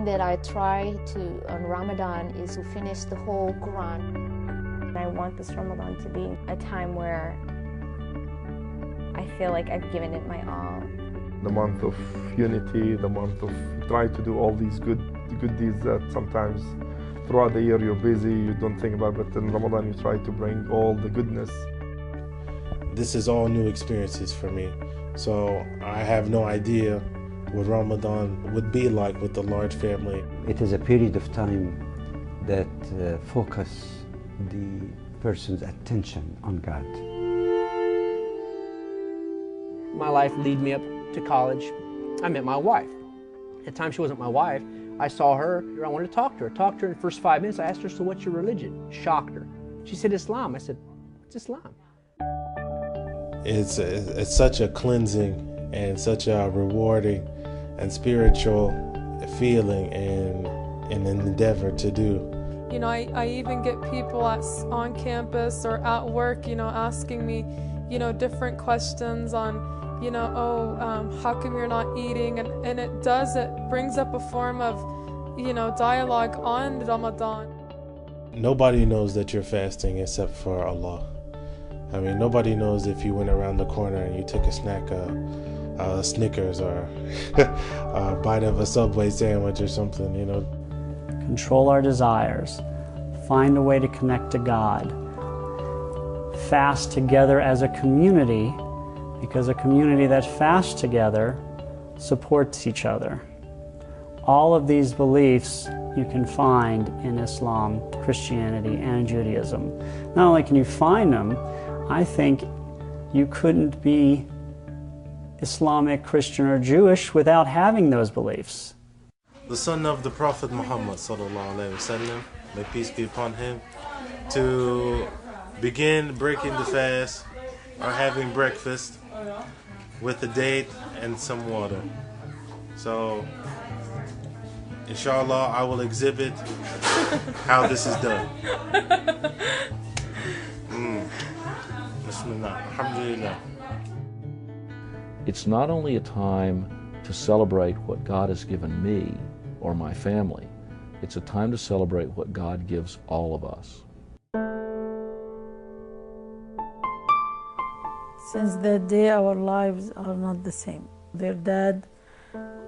thing that I try to on Ramadan is to finish the whole Quran. I want this Ramadan to be a time where I feel like I've given it my all. The month of unity, the month of try to do all these good deeds that sometimes throughout the year you're busy, you don't think about, but in Ramadan you try to bring all the goodness. This is all new experiences for me, so I have no idea what Ramadan would be like with a large family. It is a period of time that focus the person's attention on God. My life led me up to college. I met my wife. At the time she wasn't my wife, I saw her, I wanted to talk to her. In the first 5 minutes, I asked her, so what's your religion? Shocked her. She said, Islam. I said, what's Islam? It's such a cleansing and such a rewarding and spiritual feeling and an endeavor to do. You know, I even get people on campus or at work, you know, asking me, you know, different questions on, you know, how come you're not eating? And it brings up a form of, you know, dialogue on Ramadan. Nobody knows that you're fasting except for Allah. I mean, nobody knows if you went around the corner and you took a snack, Snickers or a bite of a Subway sandwich or something, you know. Control our desires, find a way to connect to God, fast together as a community, because a community that fasts together supports each other. All of these beliefs you can find in Islam, Christianity, and Judaism. Not only can you find them, I think you couldn't be Islamic, Christian, or Jewish without having those beliefs. The son of the Prophet Muhammad sallallahu alaihi wasallam, may peace be upon him, to begin breaking the fast or having breakfast with a date and some water. So, inshallah, I will exhibit how this is done. Bismillah, alhamdulillah. It's not only a time to celebrate what God has given me or my family, it's a time to celebrate what God gives all of us. Since that day, our lives are not the same. Their dad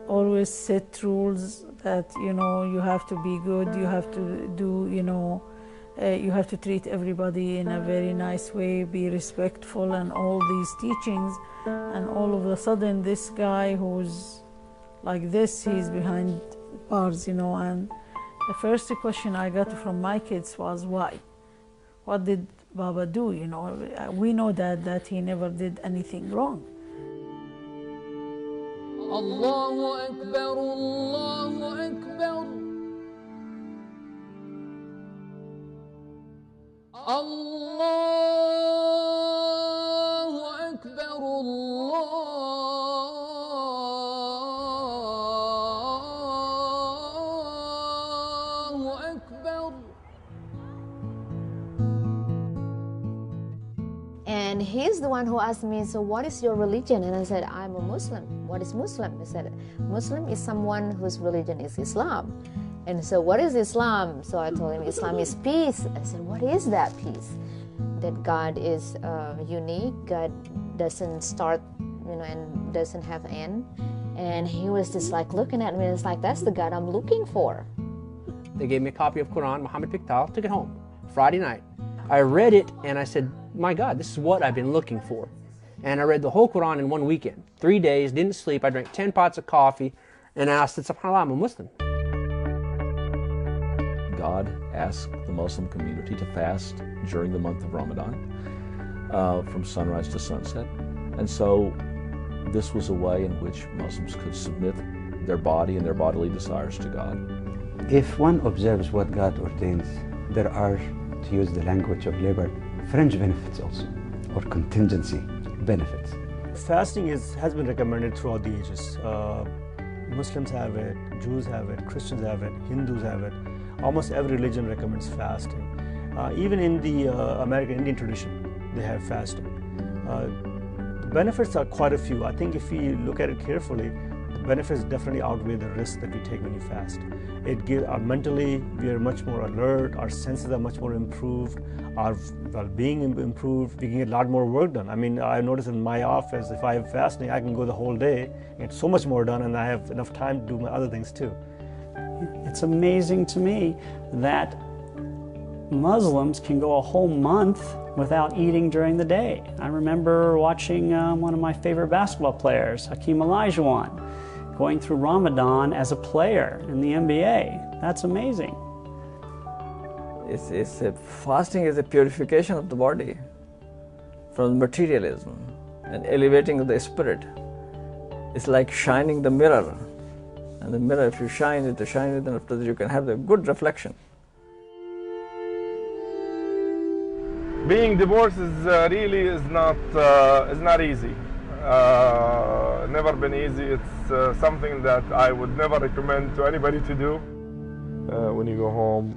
always set rules that, you know, you have to be good, you have to do, you know, you have to treat everybody in a very nice way, be respectful, and all these teachings. And all of a sudden, this guy who's like this, he's behind bars, you know. And the first question I got from my kids was, why? What did Baba do? You know, we know that he never did anything wrong. Allahu Akbar, Allahu Akbar. Allahu Akbar, Allahu Akbar. And he's the one who asked me, so what is your religion? And I said, I'm a Muslim. What is Muslim? He said, Muslim is someone whose religion is Islam. And so what is Islam? So I told him Islam is peace. I said, what is that peace? That God is unique. God doesn't start, you know, and doesn't have end. And he was just like looking at me. It's like, that's the God I'm looking for. They gave me a copy of Quran, Muhammad picked out, took it home, Friday night. I read it and I said, my God, this is what I've been looking for. And I read the whole Quran in one weekend, 3 days, didn't sleep. I drank 10 pots of coffee and I said, SubhanAllah, I'm a Muslim. God asked the Muslim community to fast during the month of Ramadan, from sunrise to sunset. And so this was a way in which Muslims could submit their body and their bodily desires to God. If one observes what God ordains, there are, to use the language of labor, fringe benefits also, or contingency benefits. Fasting has been recommended throughout the ages. Muslims have it, Jews have it, Christians have it, Hindus have it. Almost every religion recommends fasting. Even in the American Indian tradition, they have fasting. The benefits are quite a few. I think if we look at it carefully, the benefits definitely outweigh the risks that we take when you fast. It gives mentally we are much more alert, our senses are much more improved, our well-being improved, we can get a lot more work done. I mean, I notice in my office, if I'm fasting, I can go the whole day and get so much more done, and I have enough time to do my other things too. It's amazing to me that Muslims can go a whole month without eating during the day. I remember watching one of my favorite basketball players, Hakeem Olajuwon, going through Ramadan as a player in the NBA. That's amazing. Fasting is a purification of the body from materialism and elevating of the spirit. It's like shining the mirror. And the mirror, if you shine it, then after that you can have a good reflection. Being divorced is really not easy. Never been easy. It's something that I would never recommend to anybody to do. When you go home,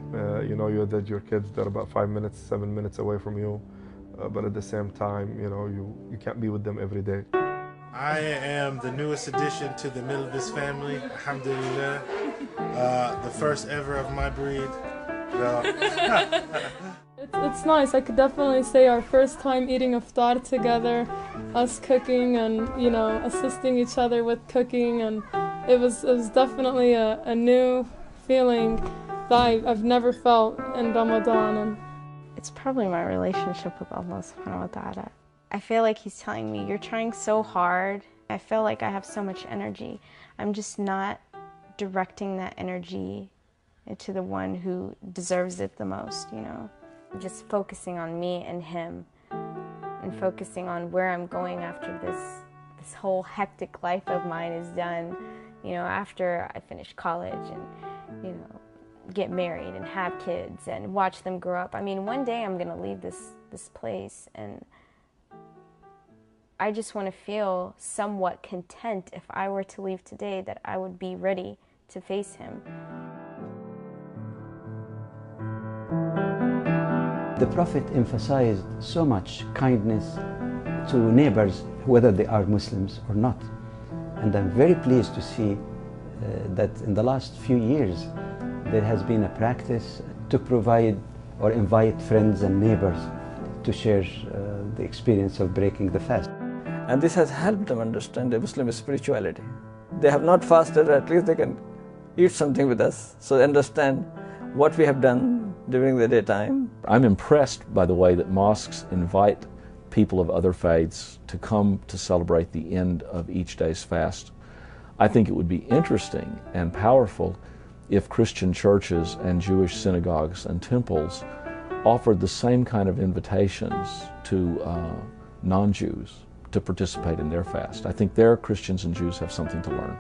you know that your kids are about 5 minutes, 7 minutes away from you, but at the same time, you know, you can't be with them every day. I am the newest addition to the Milvis family, alhamdulillah. The first ever of my breed. It's nice. I could definitely say our first time eating iftar together, us cooking and, you know, assisting each other with cooking, and it was definitely a new feeling that I've never felt in Ramadan. And it's probably my relationship with Allah subhanahu wa ta'ala. I feel like He's telling me, you're trying so hard. I feel like I have so much energy. I'm just not directing that energy to the one who deserves it the most, you know. Just focusing on me and Him, and focusing on where I'm going after this whole hectic life of mine is done, you know, after I finish college and, you know, get married and have kids and watch them grow up. I mean, one day I'm going to leave this place, and I just want to feel somewhat content if I were to leave today, that I would be ready to face Him. The Prophet emphasized so much kindness to neighbors, whether they are Muslims or not. And I'm very pleased to see that in the last few years there has been a practice to provide or invite friends and neighbors to share the experience of breaking the fast. And this has helped them understand the Muslim spirituality. They have not fasted, at least they can eat something with us, so they understand what we have done during the daytime. I'm impressed by the way that mosques invite people of other faiths to come to celebrate the end of each day's fast. I think it would be interesting and powerful if Christian churches and Jewish synagogues and temples offered the same kind of invitations to non-Jews to participate in their fast. I think their Christians and Jews have something to learn.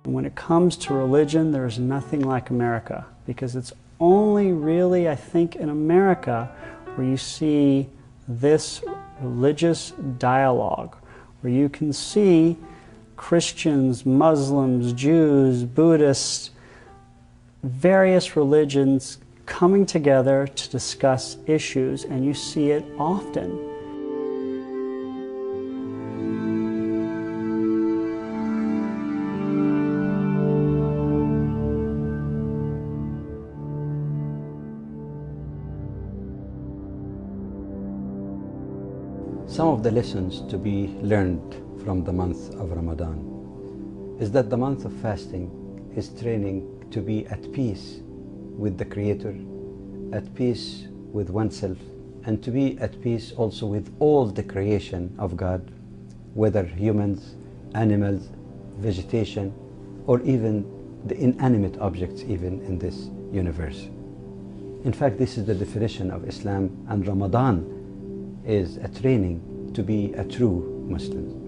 When it comes to religion, there's nothing like America, because it's only really, I think, in America where you see this religious dialogue, where you can see Christians, Muslims, Jews, Buddhists, various religions coming together to discuss issues, and you see it often. Some of the lessons to be learned from the month of Ramadan is that the month of fasting is training to be at peace with the Creator, at peace with oneself, and to be at peace also with all the creation of God, whether humans, animals, vegetation, or even the inanimate objects even in this universe. In fact, this is the definition of Islam, and Ramadan is a training to be a true Muslim.